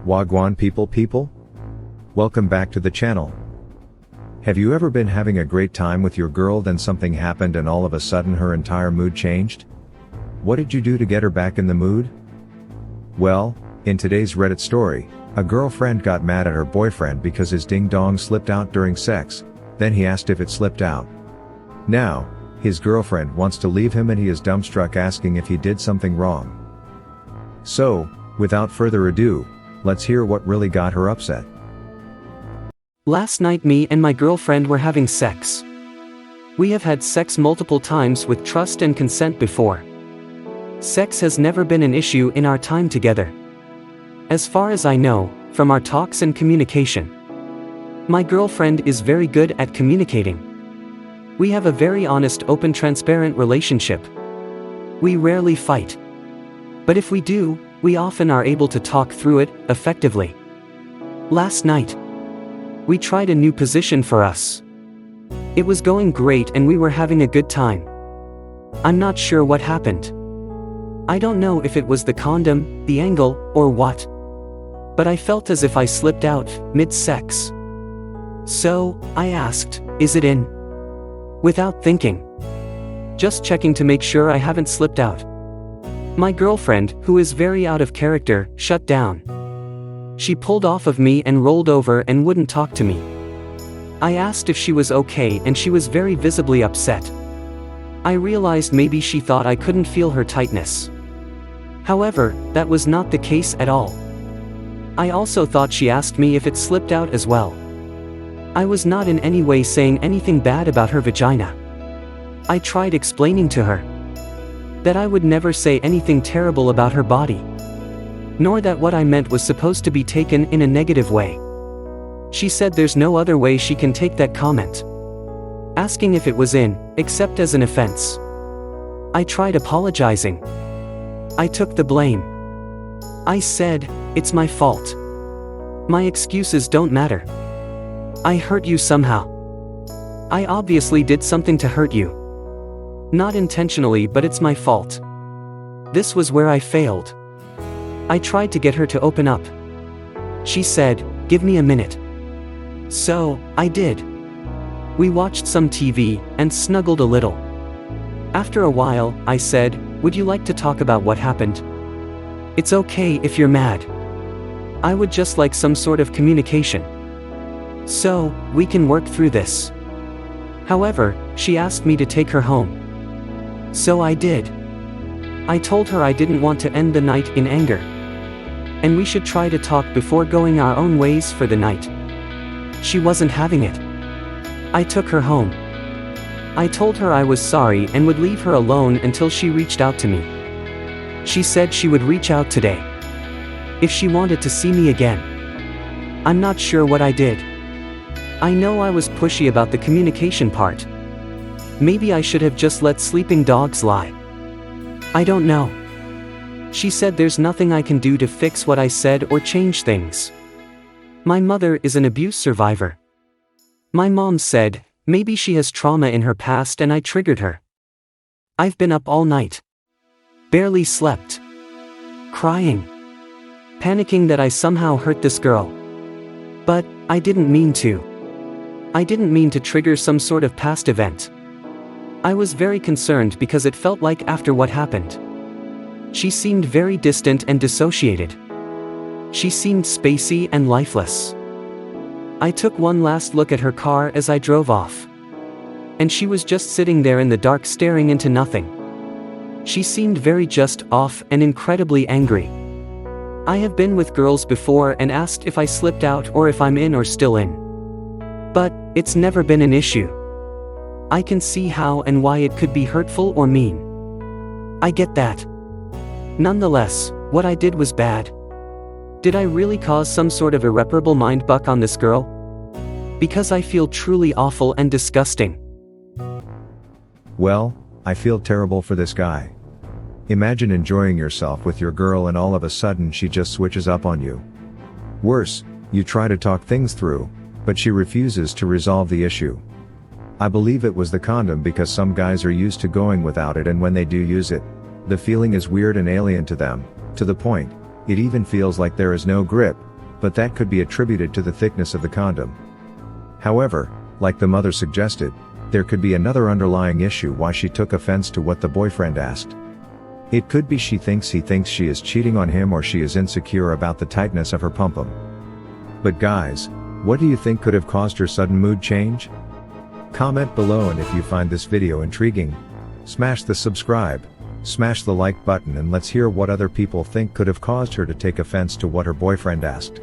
Wagwan people? Welcome back to the channel. Have you ever been having a great time with your girl, then something happened and all of a sudden her entire mood changed? What did you do to get her back in the mood? Well, in today's Reddit story, a girlfriend got mad at her boyfriend because his ding-dong slipped out during sex, then he asked if it slipped out. Now, his girlfriend wants to leave him and he is dumbstruck, asking if he did something wrong. So, without further ado, let's hear what really got her upset. Last night me and my girlfriend were having sex. We have had sex multiple times with trust and consent before. Sex has never been an issue in our time together. As far as I know, from our talks and communication. My girlfriend is very good at communicating. We have a very honest, open, transparent relationship. We rarely fight. But if we do, we often are able to talk through it effectively. Last night, we tried a new position for us. It was going great and we were having a good time. I'm not sure what happened. I don't know if it was the condom, the angle, or what. But I felt as if I slipped out mid-sex. So, I asked, "Is it in?" Without thinking. Just checking to make sure I haven't slipped out. My girlfriend, who is very out of character, shut down. She pulled off of me and rolled over and wouldn't talk to me. I asked if she was okay and she was very visibly upset. I realized maybe she thought I couldn't feel her tightness. However, that was not the case at all. I also thought she asked me if it slipped out as well. I was not in any way saying anything bad about her vagina. I tried explaining to her that I would never say anything terrible about her body. Nor that what I meant was supposed to be taken in a negative way. She said there's no other way she can take that comment. Asking if it was in, except as an offense. I tried apologizing. I took the blame. I said, "It's my fault. My excuses don't matter. I hurt you somehow. I obviously did something to hurt you. Not intentionally, but it's my fault." This was where I failed. I tried to get her to open up. She said, "Give me a minute." So, I did. We watched some TV, and snuggled a little. After a while, I said, "Would you like to talk about what happened? It's okay if you're mad. I would just like some sort of communication. So, we can work through this." However, she asked me to take her home. So I did. I told her I didn't want to end the night in anger. And we should try to talk before going our own ways for the night. She wasn't having it. I took her home. I told her I was sorry and would leave her alone until she reached out to me. She said she would reach out today. If she wanted to see me again. I'm not sure what I did. I know I was pushy about the communication part. Maybe I should have just let sleeping dogs lie. I don't know. She said there's nothing I can do to fix what I said or change things. My mother is an abuse survivor. My mom said, maybe she has trauma in her past and I triggered her. I've been up all night. Barely slept. Crying. Panicking that I somehow hurt this girl. But, I didn't mean to. I didn't mean to trigger some sort of past event. I was very concerned because it felt like after what happened. She seemed very distant and dissociated. She seemed spacey and lifeless. I took one last look at her car as I drove off. And she was just sitting there in the dark staring into nothing. She seemed very just off and incredibly angry. I have been with girls before and asked if I slipped out or if I'm in or still in. But, it's never been an issue. I can see how and why it could be hurtful or mean. I get that. Nonetheless, what I did was bad. Did I really cause some sort of irreparable mind buck on this girl? Because I feel truly awful and disgusting. Well, I feel terrible for this guy. Imagine enjoying yourself with your girl and all of a sudden she just switches up on you. Worse, you try to talk things through, but she refuses to resolve the issue. I believe it was the condom because some guys are used to going without it, and when they do use it, the feeling is weird and alien to them, to the point, it even feels like there is no grip, but that could be attributed to the thickness of the condom. However, like the mother suggested, there could be another underlying issue why she took offense to what the boyfriend asked. It could be he thinks she is cheating on him, or she is insecure about the tightness of her pum-pum. But guys, what do you think could have caused her sudden mood change? Comment below, and if you find this video intriguing, smash the subscribe, smash the like button, and let's hear what other people think could have caused her to take offense to what her boyfriend asked.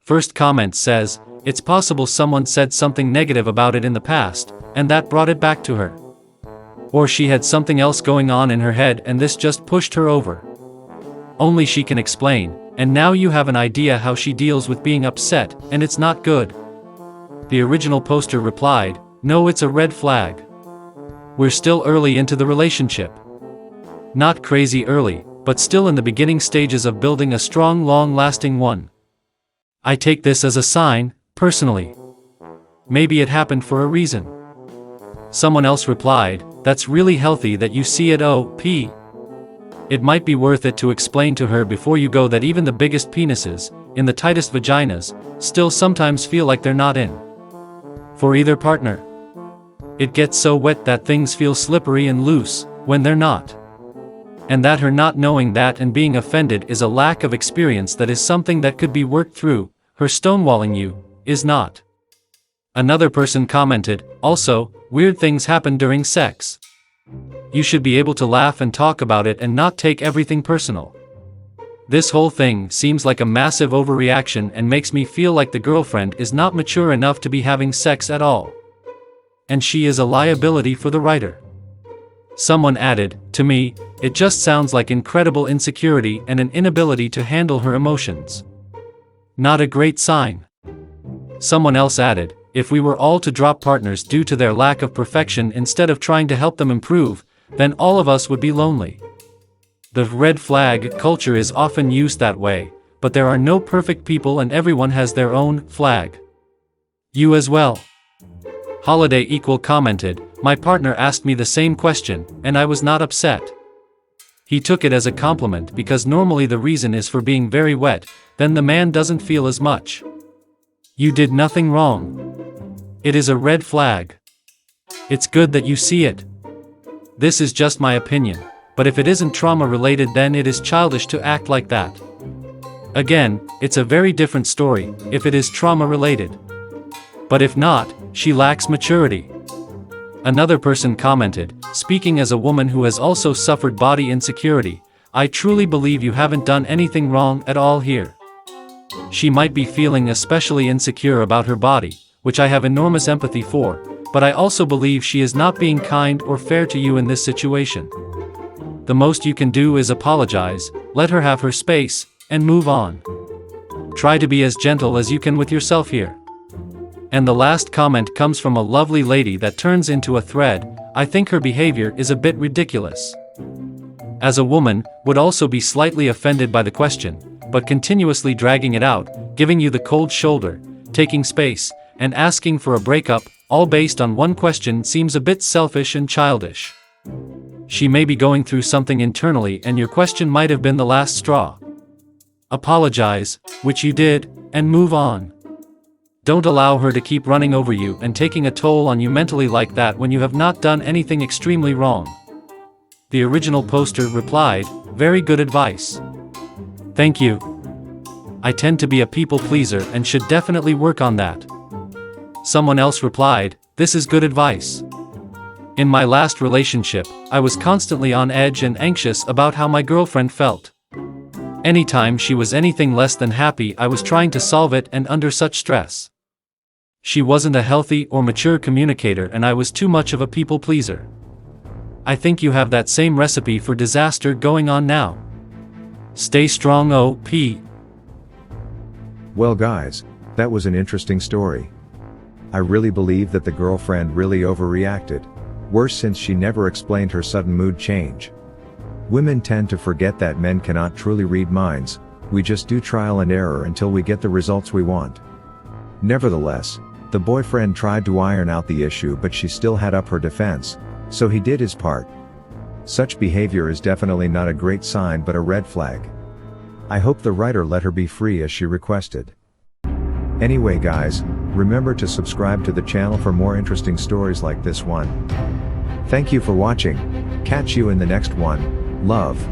First comment says, it's possible someone said something negative about it in the past, and that brought it back to her. Or she had something else going on in her head and this just pushed her over. Only she can explain, and now you have an idea how she deals with being upset, and it's not good. The original poster replied, no, it's a red flag. We're still early into the relationship. Not crazy early, but still in the beginning stages of building a strong, long-lasting one. I take this as a sign, personally. Maybe it happened for a reason. Someone else replied, that's really healthy that you see it. OP. It might be worth it to explain to her before you go that even the biggest penises, in the tightest vaginas, still sometimes feel like they're not in. For either partner. It gets so wet that things feel slippery and loose, when they're not. And that her not knowing that and being offended is a lack of experience that is something that could be worked through, her stonewalling you, is not. Another person commented, also, weird things happen during sex. You should be able to laugh and talk about it and not take everything personal. This whole thing seems like a massive overreaction and makes me feel like the girlfriend is not mature enough to be having sex at all. And she is a liability for the writer. Someone added, to me, it just sounds like incredible insecurity and an inability to handle her emotions. Not a great sign. Someone else added, if we were all to drop partners due to their lack of perfection instead of trying to help them improve, then all of us would be lonely. The red flag culture is often used that way, but there are no perfect people and everyone has their own flag. You as well. Holiday Equal commented, my partner asked me the same question, and I was not upset. He took it as a compliment because normally the reason is for being very wet, then the man doesn't feel as much. You did nothing wrong. It is a red flag. It's good that you see it. This is just my opinion, but if it isn't trauma related, then it is childish to act like that. Again, it's a very different story if it is trauma related. But if not, she lacks maturity. Another person commented, speaking as a woman who has also suffered body insecurity, I truly believe you haven't done anything wrong at all here. She might be feeling especially insecure about her body, which I have enormous empathy for, but I also believe she is not being kind or fair to you in this situation. The most you can do is apologize, let her have her space, and move on. Try to be as gentle as you can with yourself here. And the last comment comes from a lovely lady that turns into a thread, I think her behavior is a bit ridiculous. As a woman, would also be slightly offended by the question, but continuously dragging it out, giving you the cold shoulder, taking space, and asking for a breakup, all based on one question seems a bit selfish and childish. She may be going through something internally and your question might have been the last straw. Apologize, which you did, and move on. Don't allow her to keep running over you and taking a toll on you mentally like that when you have not done anything extremely wrong. The original poster replied, very good advice. Thank you. I tend to be a people pleaser and should definitely work on that. Someone else replied, this is good advice. In my last relationship, I was constantly on edge and anxious about how my girlfriend felt. Anytime she was anything less than happy, I was trying to solve it and under such stress. She wasn't a healthy or mature communicator and I was too much of a people pleaser. I think you have that same recipe for disaster going on now. Stay strong, OP. Well guys, that was an interesting story. I really believe that the girlfriend really overreacted. Worse, since she never explained her sudden mood change. Women tend to forget that men cannot truly read minds, we just do trial and error until we get the results we want. Nevertheless, the boyfriend tried to iron out the issue, but she still had up her defense, so he did his part. Such behavior is definitely not a great sign but a red flag. I hope the writer let her be free as she requested. Anyway guys, remember to subscribe to the channel for more interesting stories like this one. Thank you for watching. Catch you in the next one. Love.